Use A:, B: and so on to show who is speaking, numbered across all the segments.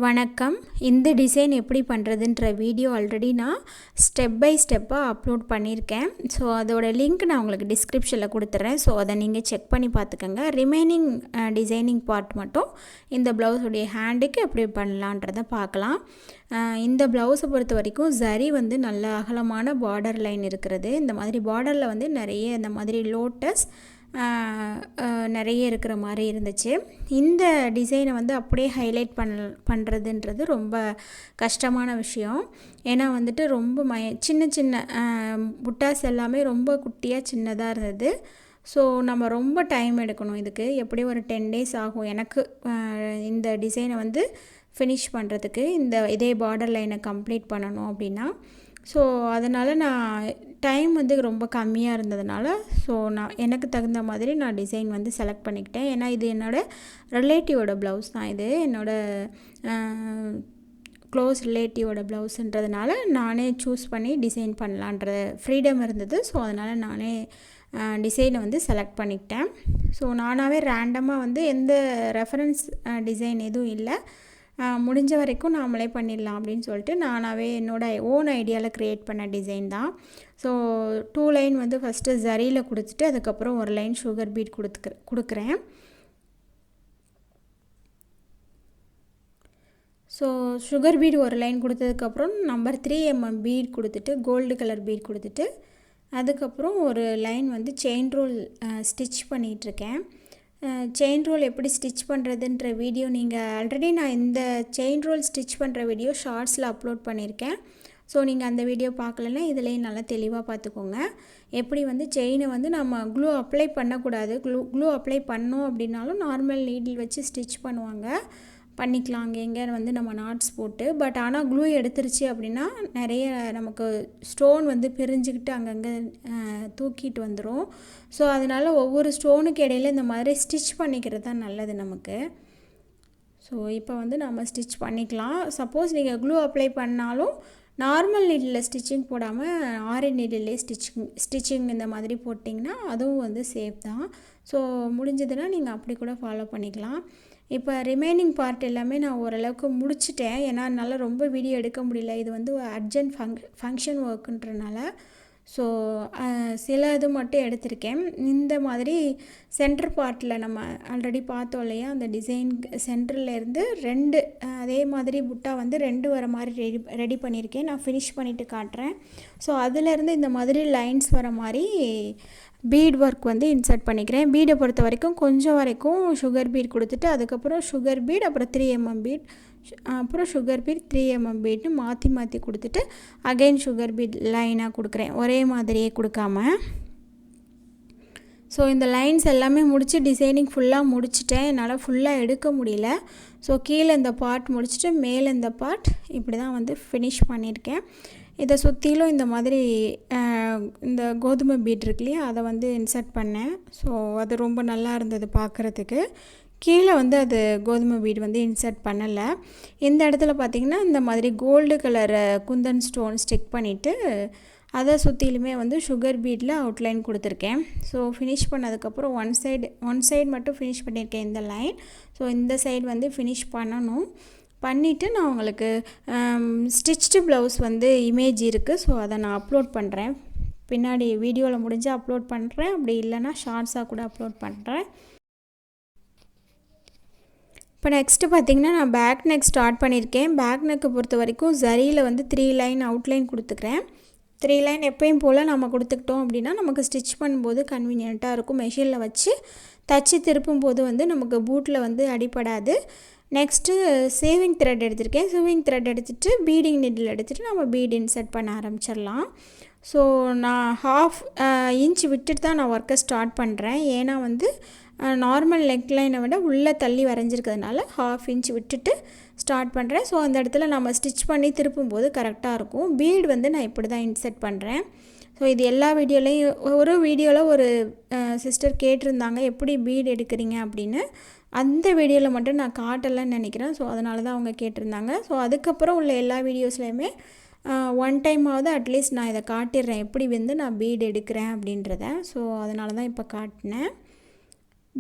A: வணக்கம். இந்த டிசைன் எப்படி பண்ணுறதுன்ற வீடியோ ஆல்ரெடி நான் ஸ்டெப் பை ஸ்டெப்பாக அப்லோட் பண்ணியிருக்கேன். ஸோ அதோட லிங்க் நான் உங்களுக்கு டிஸ்கிரிப்ஷனில் கொடுத்துட்றேன். ஸோ அதை நீங்கள் செக் பண்ணி பார்த்துக்கோங்க. ரிமைனிங் டிசைனிங் பார்ட் மட்டும் இந்த ப்ளவுஸுடைய ஹேண்டுக்கு எப்படி பண்ணலான்றதை பார்க்கலாம். இந்த ப்ளவுஸை பொறுத்த வரைக்கும் சரி வந்து நல்ல அகலமான பார்டர் லைன் இருக்கிறது. இந்த மாதிரி பார்டரில் வந்து நிறைய இந்த மாதிரி லோட்டஸ் நிறைய இருக்கிற மாதிரி இருந்துச்சு. இந்த டிசைனை வந்து அப்படியே ஹைலைட் பண்ணுறதுன்றது ரொம்ப கஷ்டமான விஷயம். ஏன்னா வந்துட்டு ரொம்ப சின்ன சின்ன புட்டாஸ் எல்லாமே ரொம்ப குட்டியாக சின்னதாக இருந்தது. ஸோ நம்ம ரொம்ப டைம் எடுக்கணும் இதுக்கு. எப்படியும் ஒரு 10 days ஆகும் எனக்கு இந்த டிசைனை வந்து ஃபினிஷ் பண்ணுறதுக்கு. இதே பார்டர் லைனை கம்ப்ளீட் பண்ணணும் அப்படின்னா. ஸோ அதனால் நான் டைம் வந்து ரொம்ப கம்மியாக இருந்ததுனால நான் எனக்கு தகுந்த மாதிரி நான் டிசைன் வந்து செலக்ட் பண்ணிக்கிட்டேன். ஏன்னா இது என்னோடய ரிலேட்டிவோட ப்ளவுஸ் தான். இது என்னோடய க்ளோஸ் ரிலேட்டிவோட ப்ளவுஸுன்றதுனால நானே சூஸ் பண்ணி டிசைன் பண்ணலான்ற ஃப்ரீடம் இருந்தது. ஸோ அதனால் நானே டிசைனை வந்து செலக்ட் பண்ணிக்கிட்டேன். ஸோ நானாகவே ரேண்டமாக வந்து எந்த ரெஃபரன்ஸ் டிசைன் எதுவும் இல்லை, முடிஞ்ச வரைக்கும் நாமளே பண்ணிடலாம் அப்படின்னு சொல்லிட்டு நானாகவே என்னோடய ஓன் ஐடியாவில் க்ரியேட் பண்ண டிசைன் தான். ஸோ 2 லைன் வந்து ஃபஸ்ட்டு ஜரியில் கொடுத்துட்டு அதுக்கப்புறம் ஒரு லைன் சுகர் பீட் கொடுக்குறேன். ஸோ சுகர் பீட் ஒரு லைன் கொடுத்ததுக்கப்புறம் நம்பர் 3 mm பீட் கொடுத்துட்டு கோல்டு கலர் பீட் கொடுத்துட்டு அதுக்கப்புறம் ஒரு லைன் வந்து செயின் ரோல் ஸ்டிச் பண்ணிகிட்ருக்கேன். செயின் ரோல் எப்படி ஸ்டிச் பண்ணுறதுன்ற வீடியோ நீங்கள் ஆல்ரெடி நான் இந்த செயின் ரோல் ஸ்டிச் பண்ணுற வீடியோ ஷார்ட்ஸில் அப்லோட் பண்ணியிருக்கேன். ஸோ நீங்கள் அந்த வீடியோ பார்க்கலன்னா இதுலேயும் நல்லா தெளிவாக பார்த்துக்கோங்க. எப்படி வந்து செயினை வந்து நம்ம க்ளூ அப்ளை பண்ணக்கூடாது. க்ளூ அப்ளை பண்ணோம் அப்படின்னாலும் நார்மல் நீடில் வச்சு ஸ்டிச் பண்ணிக்கலாம். எங்கே வந்து நம்ம நாட்ஸ் போட்டு. பட் ஆனால் க்ளூ எடுத்துருச்சு அப்படின்னா நிறைய நமக்கு ஸ்டோன் வந்து பிரிஞ்சுக்கிட்டு அங்கங்கே தூக்கிட்டு வந்துடும். ஸோ அதனால் ஒவ்வொரு ஸ்டோனுக்கு இடையில இந்த மாதிரி ஸ்டிச் பண்ணிக்கிறது தான் நல்லது நமக்கு. ஸோ இப்போ வந்து நம்ம ஸ்டிச் பண்ணிக்கலாம். சப்போஸ் நீங்கள் க்ளூ அப்ளை பண்ணாலும் நார்மல் நீடில் ஸ்டிச்சிங் போடாமல் ஆரி நீடிலே ஸ்டிச்சிங் இந்த மாதிரி போட்டிங்கன்னா அதுவும் வந்து சேஃப் தான். ஸோ முடிஞ்சதுன்னா நீங்கள் அப்படி கூட ஃபாலோ பண்ணிக்கலாம். இப்போ ரிமைனிங் பார்ட் எல்லாமே நான் ஓரளவுக்கு முடிச்சிட்டேன். ஏன்னா என்னால் ரொம்ப வீடியோ எடுக்க முடியல. இது வந்து அர்ஜென்ட் ஃபங்க்ஷன் ஒர்க்குன்றனால ஸோ சில இது மட்டும் எடுத்திருக்கேன். இந்த மாதிரி சென்டர் பார்ட்டில் நம்ம ஆல்ரெடி பார்த்தோம் இல்லையா, அந்த டிசைன் சென்டர்லேருந்து 2 அதே மாதிரி புட்டா வந்து 2 வர மாதிரி ரெடி பண்ணியிருக்கேன். நான் ஃபினிஷ் பண்ணிவிட்டு காட்டுறேன். ஸோ அதிலேருந்து இந்த மாதிரி லைன்ஸ் வர மாதிரி பீட் ஒர்க் வந்து இன்சர்ட் பண்ணிக்கிறேன். பீடை பொறுத்த வரைக்கும் கொஞ்சம் வரைக்கும் சுகர் பீட் கொடுத்துட்டு அதுக்கப்புறம் சுகர் பீட், அப்புறம் 3 mm பீட், அப்புறம் சுகர் பீட் 3 mm பீட்னு மாற்றி கொடுத்துட்டு அகைன் சுகர் பீட் லைனாக கொடுக்குறேன், ஒரே மாதிரியே கொடுக்காம. ஸோ இந்த லைன்ஸ் எல்லாமே முடித்து டிசைனிங் ஃபுல்லாக முடிச்சிட்டேன். என்னால் ஃபுல்லாக எடுக்க முடியல. ஸோ கீழே இந்த பார்ட் முடிச்சுட்டு மேலே இந்த பார்ட் இப்படி தான் வந்து ஃபினிஷ் பண்ணியிருக்கேன். இதை சுற்றிலும் இந்த மாதிரி இந்த கோதுமை பீட் இருக்கு இல்லையா, அதை வந்து இன்சர்ட் பண்ணேன். ஸோ அது ரொம்ப நல்லா இருந்தது பார்க்குறதுக்கு. கீழே வந்து அது கோதுமை பீட் வந்து இன்சர்ட் பண்ணலை. இந்த இடத்துல பார்த்திங்கன்னா இந்த மாதிரி gold colour kundan stone stick பண்ணிவிட்டு அதை சுற்றிலுமே வந்து சுகர் பீட்டில் அவுட்லைன் கொடுத்துருக்கேன். ஸோ ஃபினிஷ் பண்ணதுக்கப்புறம் ஒன் சைடு மட்டும் ஃபினிஷ் பண்ணியிருக்கேன் இந்த லைன். ஸோ இந்த சைடு வந்து ஃபினிஷ் பண்ணிவிட்டு நான் உங்களுக்கு ஸ்டிச்டு ப்ளவுஸ் வந்து இமேஜ் இருக்குது. ஸோ அதை நான் அப்லோட் பண்ணுறேன். பின்னாடி வீடியோவில் முடிஞ்சு அப்லோட் பண்ணுறேன், அப்படி இல்லைனா ஷார்ட்ஸாக கூட அப்லோட் பண்ணுறேன். இப்போ நெக்ஸ்ட்டு பார்த்திங்கன்னா நான் பேக் நெக் ஸ்டார்ட் பண்ணியிருக்கேன். பேக் நெக்கை பொறுத்த வரைக்கும் ஜரியில் வந்து 3 லைன் அவுட்லைன் கொடுத்துக்கிறேன். 3 லைன் எப்பயும் போல் நம்ம கொடுத்துக்கிட்டோம் அப்படின்னா நமக்கு ஸ்டிச் பண்ணும்போது கன்வீனியண்ட்டாக இருக்கும். மெஷினில் வச்சு தச்சு திருப்பும்போது வந்து நமக்கு பூட்டில் வந்து அடிப்படாது. நெக்ஸ்ட்டு சேவிங் த்ரெட் எடுத்திருக்கேன். சேவிங் த்ரெட் எடுத்துகிட்டு பீடிங் நீடில் எடுத்துகிட்டு நம்ம பீட் இன்சர்ட் பண்ண ஆரம்பிச்சிடலாம். ஸோ நான் 1/2 inch விட்டுட்டு தான் நான் ஒர்க்கை ஸ்டார்ட் பண்ணுறேன். ஏன்னா வந்து நார்மல் நெக் லைனை விட உள்ளே தள்ளி வரைஞ்சிருக்கிறதுனால 1/2 inch விட்டுட்டு ஸ்டார்ட் பண்ணுறேன். ஸோ அந்த இடத்துல நம்ம ஸ்டிச் பண்ணி திருப்பும்போது கரெக்டாக இருக்கும். பீட் வந்து நான் இப்படி தான் இன்சர்ட் பண்ணுறேன். ஸோ இது எல்லா வீடியோலையும் ஒரு வீடியோவில் ஒரு சிஸ்டர் கேட்டிருந்தாங்க எப்படி பீட் எடுக்கிறீங்க அப்படின்னு. அந்த வீடியோவில் மட்டும் நான் காட்டலைன்னு நினைக்கிறேன். ஸோ அதனால தான் அவங்க கேட்டிருந்தாங்க. ஸோ அதுக்கப்புறம் உள்ள எல்லா வீடியோஸ்லையுமே ஒன் டைமாவது அட்லீஸ்ட் நான் இதை காட்டிடுறேன் எப்படி வந்து நான் பீட் எடுக்கிறேன் அப்படின்றத. ஸோ அதனால தான் இப்போ காட்டினேன்.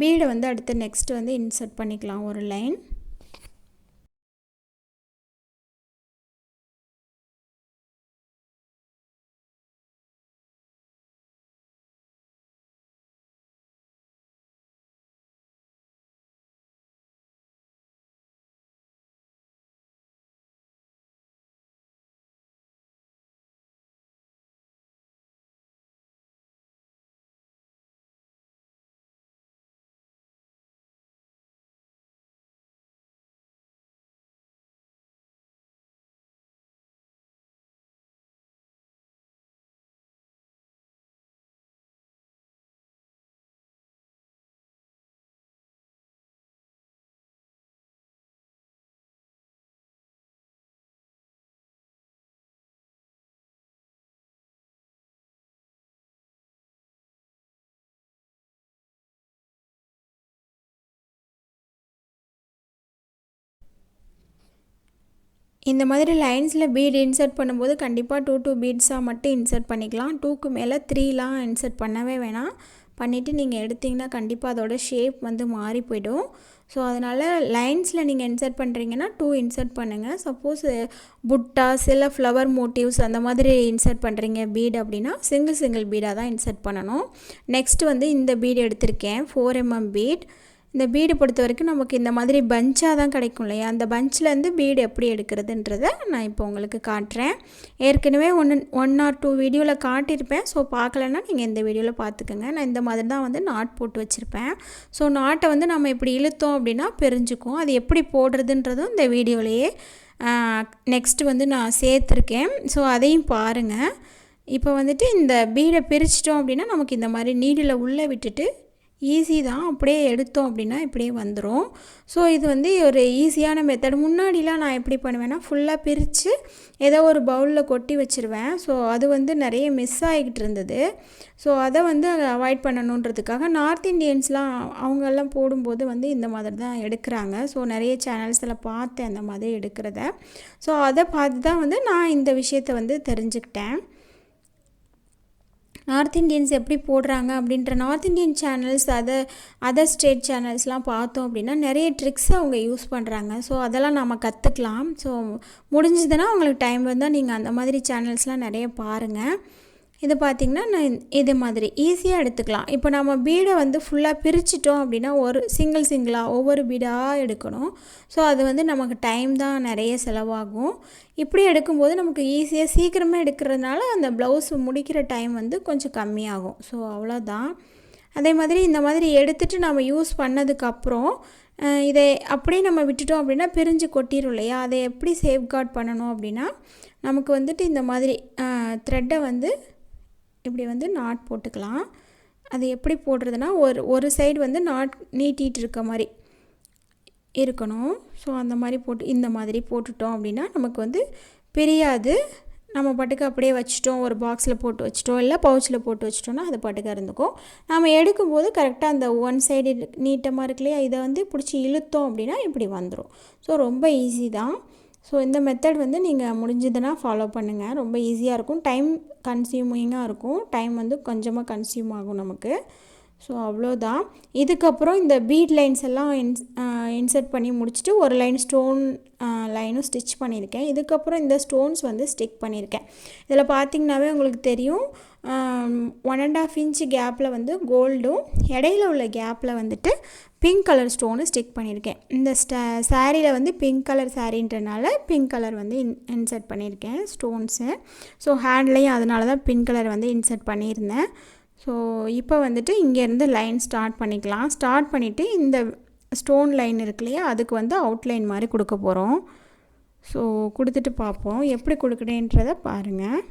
A: பீடை வந்து அடுத்து நெக்ஸ்ட்டு வந்து இன்சர்ட் பண்ணிக்கலாம் ஒரு லைன். இந்த மாதிரி லைன்ஸில் பீட் இன்சர்ட் பண்ணும்போது கண்டிப்பாக 2 பீட்ஸாக மட்டும் இன்சர்ட் பண்ணிக்கலாம். 2க்கு மேலே 3லாம் இன்சர்ட் பண்ணவே வேணாம். பண்ணிவிட்டு நீங்கள் எடுத்திங்கன்னா கண்டிப்பாக அதோட ஷேப் வந்து மாறி போய்டும். ஸோ அதனால் லைன்ஸில் நீங்கள் இன்சர்ட் பண்ணுறீங்கன்னா 2 இன்சர்ட் பண்ணுங்கள். சப்போஸ் புட்டாஸ் இல்லை ஃப்ளவர் மோட்டிவ்ஸ் அந்த மாதிரி இன்சர்ட் பண்ணுறீங்க பீட் அப்படின்னா சிங்கிள் பீடாக தான் இன்சர்ட் பண்ணணும். நெக்ஸ்ட் வந்து இந்த பீட் எடுத்திருக்கேன் 4mm பீட். இந்த பீடு பொறுத்த வரைக்கும் நமக்கு இந்த மாதிரி பஞ்சாக தான் கிடைக்கும் இல்லையா, அந்த பஞ்சிலேருந்து பீடு எப்படி எடுக்கிறதுன்றதை நான் இப்போ உங்களுக்கு காட்டுறேன். ஏற்கனவே ஒன் ஆர் 2 வீடியோவில் காட்டியிருப்பேன். ஸோ பார்க்கலன்னா நீங்கள் இந்த வீடியோவில் பார்த்துக்கோங்க. நான் இந்த மாதிரி தான் வந்து நாட் போட்டு வச்சுருப்பேன். ஸோ நாட்டை வந்து நம்ம இப்படி இழுத்தோம் அப்படின்னா பிரிஞ்சுக்கும். அது எப்படி போடுறதுன்றதும் இந்த வீடியோவிலையே நெக்ஸ்ட்டு வந்து நான் சேர்த்துருக்கேன். ஸோ அதையும் பாருங்கள். இப்போ வந்துட்டு இந்த பீடை பிரிச்சிட்டோம் அப்படின்னா நமக்கு இந்த மாதிரி நீடில் உள்ளே விட்டுட்டு ஈஸி தான், அப்படியே எடுத்தோம் அப்படின்னா இப்படியே வந்துடும். ஸோ இது வந்து ஒரு ஈஸியான மெத்தட். முன்னாடிலாம் நான் எப்படி பண்ணுவேன்னா ஃபுல்லாக பிரித்து ஏதோ ஒரு பவுலில் கொட்டி வச்சுருவேன். ஸோ அது வந்து நிறைய மிஸ் ஆகிக்கிட்டு இருந்தது. ஸோ அதை வந்து அவாய்ட் பண்ணணுன்றதுக்காக நார்த் இண்டியன்ஸ்லாம் அவங்கெல்லாம் போடும்போது வந்து இந்த மாதிரி தான் எடுக்கிறாங்க. ஸோ நிறைய சேனல்ஸில் பார்த்தேன் அந்த மாதிரி எடுக்கிறத. ஸோ அதை பார்த்து தான் வந்து நான் இந்த விஷயத்தை வந்து தெரிஞ்சுக்கிட்டேன். நார்த் இண்டியன்ஸ் எப்படி போடுறாங்க அப்படின்ற north Indian channels other state சேனல்ஸ்லாம் பார்த்தோம் அப்படின்னா நிறைய ட்ரிக்ஸ் அவங்க யூஸ் பண்ணுறாங்க. ஸோ அதெல்லாம் நம்ம கற்றுக்கலாம். ஸோ முடிஞ்சதுன்னா உங்களுக்கு டைம் வந்தால் நீங்கள் அந்த மாதிரி சேனல்ஸ்லாம் நிறைய பாருங்கள். இது பார்த்திங்கன்னா நான் இது மாதிரி ஈஸியாக எடுத்துக்கலாம். இப்போ நம்ம பீடை வந்து ஃபுல்லாக பிரிச்சிட்டோம் அப்படின்னா ஒரு சிங்கிளாக ஒவ்வொரு பீடாக எடுக்கணும். ஸோ அது வந்து நமக்கு டைம் தான் நிறைய செலவாகும். இப்படி எடுக்கும்போது நமக்கு ஈஸியாக சீக்கிரமாக எடுக்கிறதுனால அந்த ப்ளவுஸ் முடிக்கிற டைம் வந்து கொஞ்சம் கம்மியாகும். ஸோ அவ்வளோதான். அதே மாதிரி இந்த மாதிரி எடுத்துகிட்டு நம்ம யூஸ் பண்ணதுக்கப்புறம் இதை அப்படியே நம்ம விட்டுட்டோம் அப்படின்னா பிரிஞ்சு கொட்டிடும் இல்லையா, அதை எப்படி சேஃப்கார்ட் பண்ணணும் அப்படின்னா நமக்கு வந்துட்டு இந்த மாதிரி த்ரெட்டை வந்து இப்படி வந்து நாட் போட்டுக்கலாம். அது எப்படி போடுறதுனா ஒரு சைடு வந்து நாட் நீட்டிகிட்டு இருக்க மாதிரி இருக்கணும். ஸோ அந்த மாதிரி இந்த மாதிரி போட்டுட்டோம் அப்படின்னா நமக்கு வந்து பிரியாது. நம்ம பாட்டுக்கு அப்படியே வச்சுட்டோம், ஒரு பாக்ஸில் போட்டு வச்சுட்டோம் இல்லை பவுச்சில் போட்டு வச்சிட்டோன்னா அது பாட்டுக்கு இருந்துக்கும். நம்ம எடுக்கும்போது கரெக்டாக அந்த ஒன் சைடு நீட்டமாக இருக்கு இல்லையா, இதை வந்து பிடிச்சி இழுத்தோம் அப்படின்னா இப்படி வந்துடும். ஸோ ரொம்ப ஈஸி தான். ஸோ இந்த மெத்தட் வந்து நீங்கள் முடிஞ்சதுன்னா ஃபாலோ பண்ணுங்கள். ரொம்ப ஈஸியாக இருக்கும், டைம் கன்சியூமிங்காக இருக்கும். டைம் வந்து கொஞ்சமாக கன்சியூம் ஆகும் நமக்கு. ஸோ அவ்வளோதான். இதுக்கப்புறம் இந்த பீட் லைன்ஸ் எல்லாம் இன்சர்ட் பண்ணி முடிச்சுட்டு ஒரு லைன் ஸ்டோன் லைனும் ஸ்டிச் பண்ணியிருக்கேன். இதுக்கப்புறம் இந்த ஸ்டோன்ஸ் வந்து ஸ்டிக் பண்ணியிருக்கேன். இதில் பார்த்திங்கனாவே உங்களுக்கு தெரியும் 1.5 இன்ச் கேப்பில் வந்து கோல்டும் இடையில உள்ள கேப்பில் வந்துட்டு பிங்க் கலர் ஸ்டோனு ஸ்டிக் பண்ணியிருக்கேன். இந்த சாரியில் வந்து பிங்க் கலர் சாரின்றனால பிங்க் கலர் வந்து இன்சர்ட் பண்ணியிருக்கேன் ஸ்டோன்ஸு. ஸோ ஹேண்ட்லேயும் அதனால தான் பிங்க் கலர் வந்து இன்சர்ட் பண்ணியிருந்தேன். ஸோ இப்போ வந்துட்டு இங்கேருந்து லைன் ஸ்டார்ட் பண்ணிக்கலாம். ஸ்டார்ட் பண்ணிவிட்டு இந்த ஸ்டோன் லைன் இருக்கு இல்லையா, அதுக்கு வந்து அவுட்லைன் மாதிரி கொடுக்க போகிறோம். ஸோ கொடுத்துட்டு பார்ப்போம் எப்படி கொடுக்குறேன்றதை பாருங்கள்.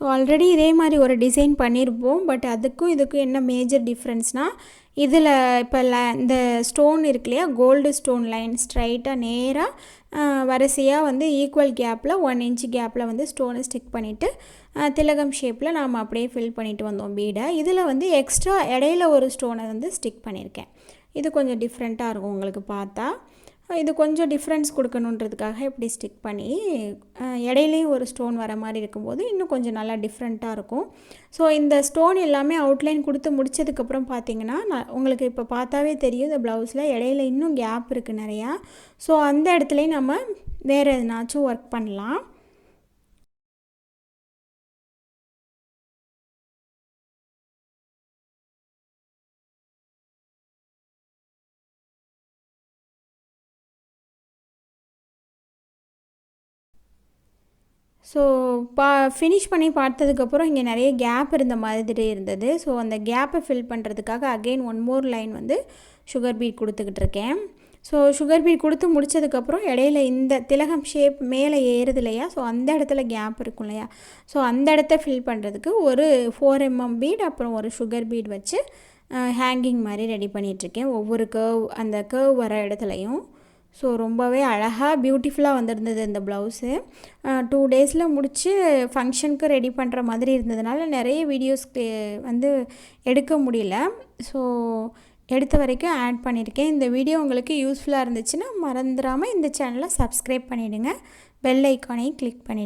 A: ஸோ ஆல்ரெடி இதே மாதிரி ஒரு டிசைன் பண்ணியிருப்போம். பட் அதுக்கும் இதுக்கும் என்ன மேஜர் டிஃப்ரென்ஸ்னால் இதில் இப்போ இந்த ஸ்டோன் இருக்கு இல்லையா, கோல்டு ஸ்டோன் லைன் ஸ்ட்ரைட்டாக நேராக வரிசையாக வந்து ஈக்குவல் கேப்பில் 1 இன்ச் கேப்பில் வந்து ஸ்டோனை ஸ்டிக் பண்ணிவிட்டு திலகம் ஷேப்பில் நாம் அப்படியே ஃபில் பண்ணிவிட்டு வந்தோம் பீடை. இதில் வந்து எக்ஸ்ட்ரா இடையில ஒரு ஸ்டோனை வந்து ஸ்டிக் பண்ணியிருக்கேன். இது கொஞ்சம் டிஃப்ரெண்ட்டாக இருக்கும் உங்களுக்கு பார்த்தா. இது கொஞ்சம் டிஃப்ரென்ஸ் கொடுக்கணுன்றதுக்காக இப்படி ஸ்டிக் பண்ணி இடையிலையும் ஒரு ஸ்டோன் வர மாதிரி இருக்கும்போது இன்னும் கொஞ்சம் நல்லா டிஃப்ரெண்ட்டாக இருக்கும். ஸோ இந்த ஸ்டோன் எல்லாமே அவுட்லைன் கொடுத்து முடித்ததுக்கப்புறம் பார்த்திங்கன்னா உங்களுக்கு இப்போ பார்த்தாவே தெரியும் இந்த ப்ளவுஸில் இடையில இன்னும் கேப் இருக்குது நிறையா. ஸோ அந்த இடத்துலையும் நம்ம வேறு எதுனாச்சும் ஒர்க் பண்ணலாம். ஸோ ஃபினிஷ் பண்ணி பார்த்ததுக்கப்புறம் இங்கே நிறைய கேப் இருந்த மாதிரி இருந்தது. ஸோ அந்த கேப்பை ஃபில் பண்ணுறதுக்காக அகெயின் ஒன் மோர் லைன் வந்து சுகர் பீட் கொடுத்துக்கிட்டு இருக்கேன். ஸோ சுகர் பீட் கொடுத்து முடித்ததுக்கப்புறம் இடையில இந்த திலகம் ஷேப் மேலே ஏறுது இல்லையா, ஸோ அந்த இடத்துல கேப் இருக்கும் இல்லையா, ஸோ அந்த இடத்த ஃபில் பண்ணுறதுக்கு ஒரு 4mm பீட் அப்புறம் ஒரு சுகர் பீட் வச்சு ஹேங்கிங் மாதிரி ரெடி பண்ணிகிட்ருக்கேன் ஒவ்வொரு கர்வ் அந்த கர்வ் வர இடத்துலையும். ஸோ ரொம்பவே அழகாக பியூட்டிஃபுல்லாக வந்திருந்தது இந்த ப்ளவுஸு. 2 டேஸில் முடித்து ஃபங்க்ஷனுக்கு ரெடி பண்ணுற மாதிரி இருந்ததுனால நிறைய வீடியோஸ்க்கு வந்து எடுக்க முடியல. ஸோ எடுத்த வரைக்கும் ஆட் பண்ணியிருக்கேன். இந்த வீடியோ உங்களுக்கு யூஸ்ஃபுல்லாக இருந்துச்சுன்னா மறந்துடாமல் இந்த சேனலை சப்ஸ்கிரைப் பண்ணிவிடுங்க, பெல் ஐக்கானையும் கிளிக் பண்ணிவிடுங்க.